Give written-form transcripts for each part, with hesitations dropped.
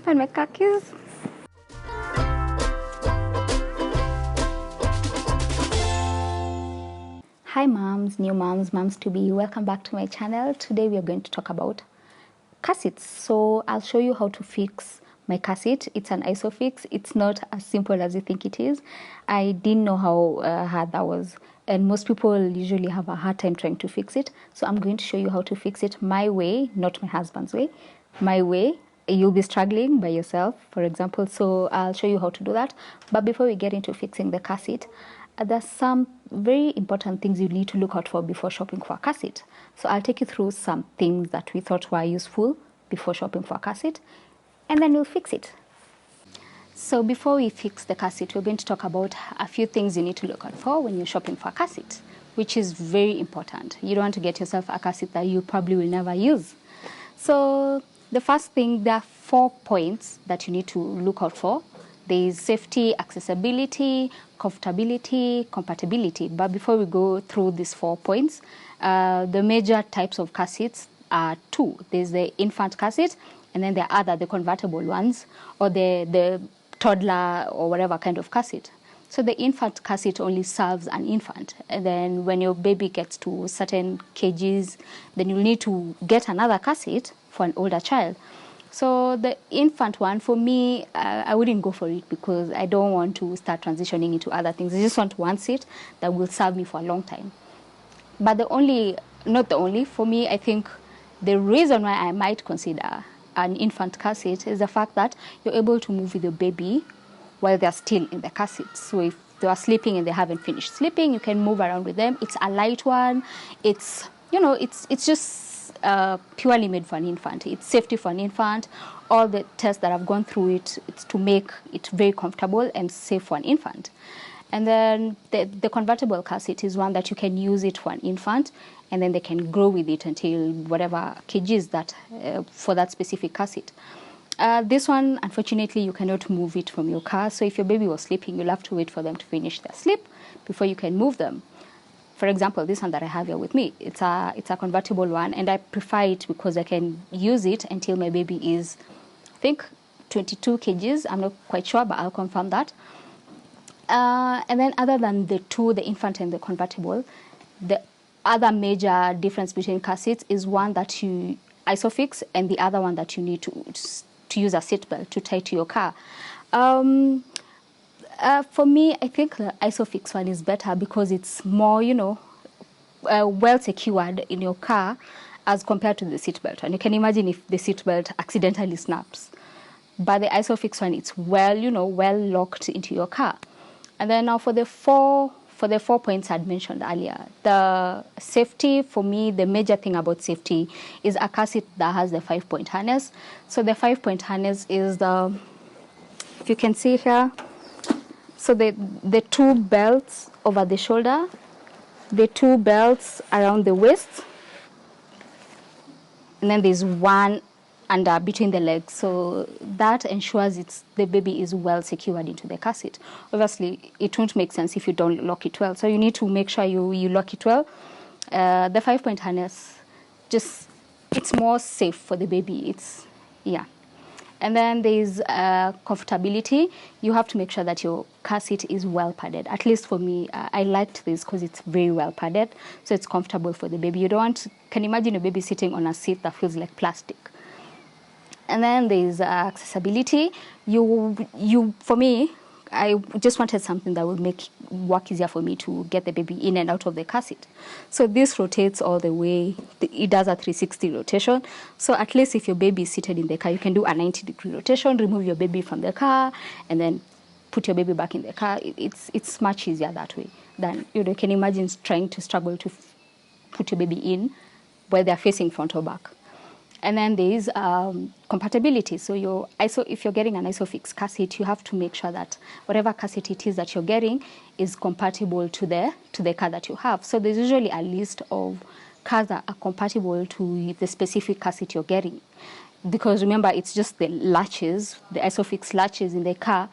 find my car keys. Hi moms, new moms, moms to be, welcome back to my channel. Today we are going to talk about car seats. So I'll show you how to fix my car seat. It's an isofix. It's not as simple as you think it is. I didn't know how hard that was, and most people usually have a hard time trying to fix it. So I'm going to show you how to fix it my way, not my husband's way. My way. You'll be struggling by yourself, for example. So I'll show you how to do that. But before we get into fixing the car seat, there's some very important things you need to look out for before shopping for a car seat. So I'll take you through some things that we thought were useful before shopping for a car seat, and then we'll fix it. So before we fix the car seat, we're going to talk about a few things you need to look out for when you're shopping for a car seat, which is very important. You don't want to get yourself a car seat that you probably will never use. So the first thing, there are 4 points that you need to look out for. There is safety, accessibility, comfortability, compatibility. But before we go through these 4 points, the major types of car seats are 2. There's the infant car seat, and then there are the convertible ones, or the toddler or whatever kind of car seat. So the infant car seat only serves an infant. And then when your baby gets to certain kgs, then you'll need to get another car seat for an older child. So the infant one, for me, I wouldn't go for it because I don't want to start transitioning into other things. I just want one seat that will serve me for a long time. But not the only, for me, I think the reason why I might consider an infant car seat is the fact that you're able to move with your baby while they're still in the car seat. So if they are sleeping and they haven't finished sleeping, you can move around with them. It's a light one. It's just purely made for an infant. It's safety for an infant. All the tests that I've gone through it's to make it very comfortable and safe for an infant. And then the convertible car seat is one that you can use it for an infant, and then they can grow with it until whatever kgs that for that specific car seat. This one, unfortunately, you cannot move it from your car. So if your baby was sleeping, you'll have to wait for them to finish their sleep before you can move them. For example, this one that I have here with me, it's a convertible one, and I prefer it because I can use it until my baby is, I think, 22 kgs. I'm not quite sure, but I'll confirm that. And then other than the 2, the infant and the convertible, the other major difference between car seats is one that you isofix, and the other one that you need to use a seatbelt to tie to your car. For me, I think the isofix one is better because it's more, well secured in your car as compared to the seatbelt. And you can imagine if the seatbelt accidentally snaps. But the isofix one, it's well locked into your car. And then now for the 4 points I'd mentioned earlier, the safety, for me, the major thing about safety is a car seat that has the 5-point harness. So the 5-point harness is if you can see here, so the 2 belts over the shoulder, the 2 belts around the waist, and then there's one under between the legs. So that ensures the baby is well secured into the car seat. Obviously, it won't make sense if you don't lock it well. So you need to make sure you lock it well. The 5-point harness, it's more safe for the baby. And then there's comfortability. You have to make sure that your car seat is well padded. At least for me, I liked this because it's very well padded, so it's comfortable for the baby. You can imagine a baby sitting on a seat that feels like plastic. And then there's accessibility. For me, I just wanted something that would make work easier for me to get the baby in and out of the car seat. So this rotates all the way. It does a 360 rotation. So at least if your baby is seated in the car, you can do a 90-degree rotation, remove your baby from the car, and then put your baby back in the car. It's much easier that way than you can imagine trying to struggle to put your baby in where they're facing front or back. And then there is compatibility. So if you're getting an isofix car seat, you have to make sure that whatever car seat it is that you're getting is compatible to the car that you have. So there's usually a list of cars that are compatible to the specific car seat you're getting. Because remember, it's just the latches, the isofix latches in the car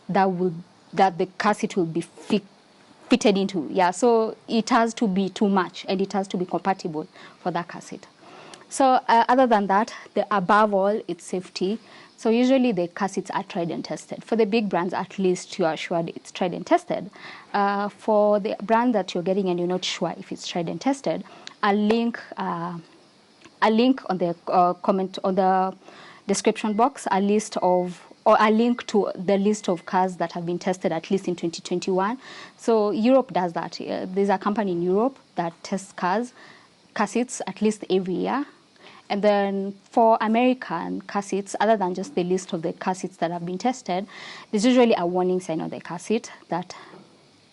that the car seat will be fitted into. Yeah, so it has to be too much, and it has to be compatible for that car seat. So other than that, above all, it's safety. So usually the car seats are tried and tested. For the big brands, at least you are sure it's tried and tested. For the brand that you're getting and you're not sure if it's tried and tested, I'll link on the comment on the description box a link to the list of cars that have been tested at least in 2021. So Europe does that. There's a company in Europe that tests car seats at least every year. And then for American car seats, other than just the list of the car seats that have been tested, there's usually a warning sign on the car seat that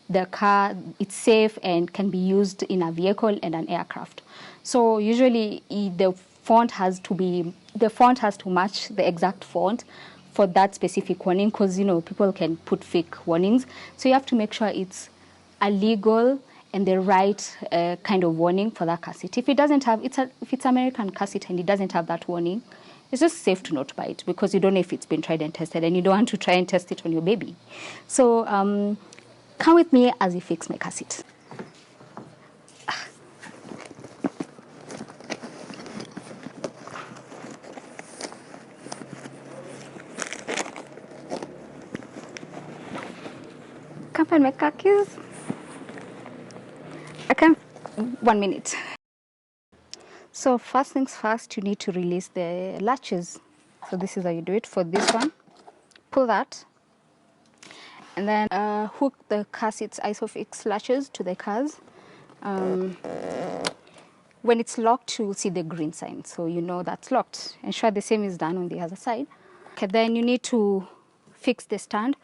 the car, it's safe and can be used in a vehicle and an aircraft. So usually the font has to match the exact font for that specific warning, because people can put fake warnings. So you have to make sure it's a legal and the right kind of warning for that car seat. If it doesn't have, if it's American car seat and it doesn't have that warning, it's just safe to not buy it, because you don't know if it's been tried and tested, and you don't want to try and test it on your baby. So come with me as we fix my car seat. Can't find my car keys. I can't. 1 minute. So first things first, you need to release the latches. So this is how you do it. For this one, pull that, and then hook the car seat's isofix latches to the cars. When it's locked, you will see the green sign, so you know that's locked. Ensure the same is done on the other side. Okay, then you need to fix the stand.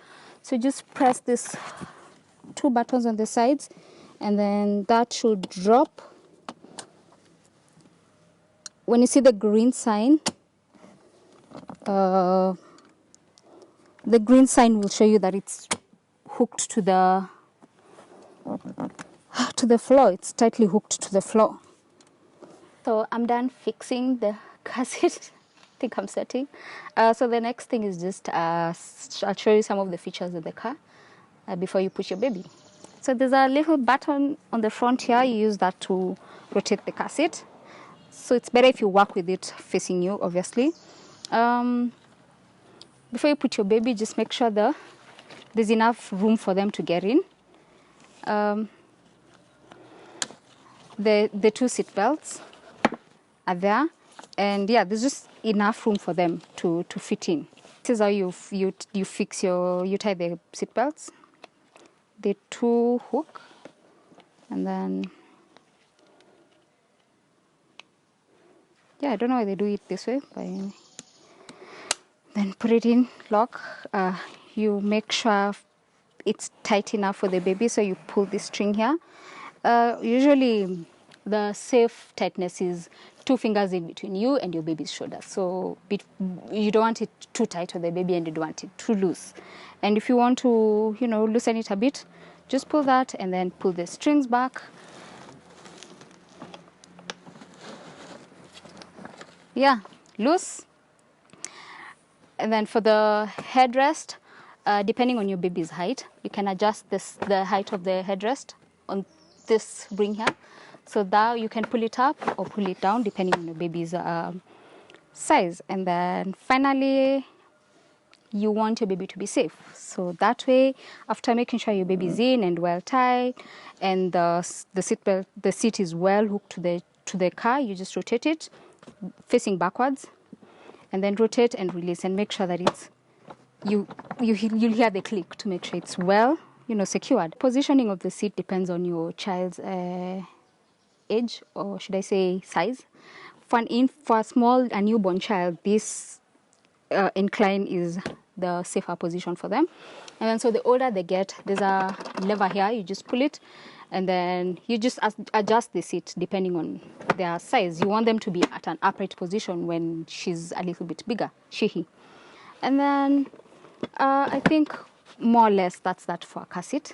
So just press these 2 buttons on the sides, and then that should drop. When you see the green sign, will show you that it's hooked to the floor. It's tightly hooked to the floor. So I'm done fixing the car seat. I think I'm setting. So the next thing is just I'll show you some of the features of the car before you put your baby. So there's a little button on the front here. You use that to rotate the car seat. So it's better if you work with it facing you, obviously. Before you put your baby, just make sure there's enough room for them to get in. The 2 seat belts are there, and yeah, there's just enough room for them to fit in. This is how you tie the seat belts. The 2 hook, and then I don't know why they do it this way, but then put it in, lock. You make sure it's tight enough for the baby, so you pull the string here. Usually the safe tightness is 2 fingers in between you and your baby's shoulder. So you don't want it too tight on the baby, and you don't want it too loose. And if you want to, loosen it a bit, just pull that and then pull the strings back. Yeah, loose. And then for the headrest, depending on your baby's height, you can adjust the height of the headrest on this ring here. So that you can pull it up or pull it down depending on your baby's size. And then finally, you want your baby to be safe. So that way, after making sure your baby's in and well tied, and the seat is well hooked to the car, you just rotate it facing backwards, and then rotate and release, and make sure that you'll hear the click to make sure it's well secured. Positioning of the seat depends on your child's age, or should I say size. For a newborn child, this incline is the safer position for them. And then so the older they get, there's a lever here, you just pull it, and then you just adjust the seat depending on their size. You want them to be at an upright position when she's a little bit bigger, she. And then I think more or less that's that for a car seat.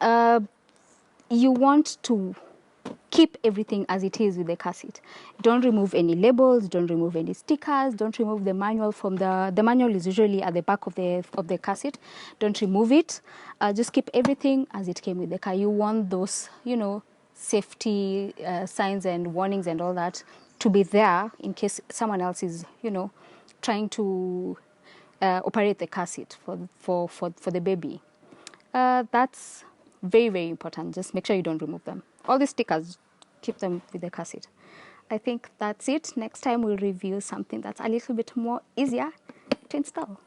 You want to keep everything as it is with the car seat. Don't remove any labels, don't remove any stickers, don't remove the manual from the manual is usually at the back of the car seat. Don't remove it. Just keep everything as it came with the car. You want those, safety signs and warnings and all that to be there in case someone else is, you know, trying to operate the car seat for the baby. That's very, very important. Just make sure you don't remove them. All these stickers, keep them with the car seat. I think that's it. Next time we'll review something that's a little bit more easier to install.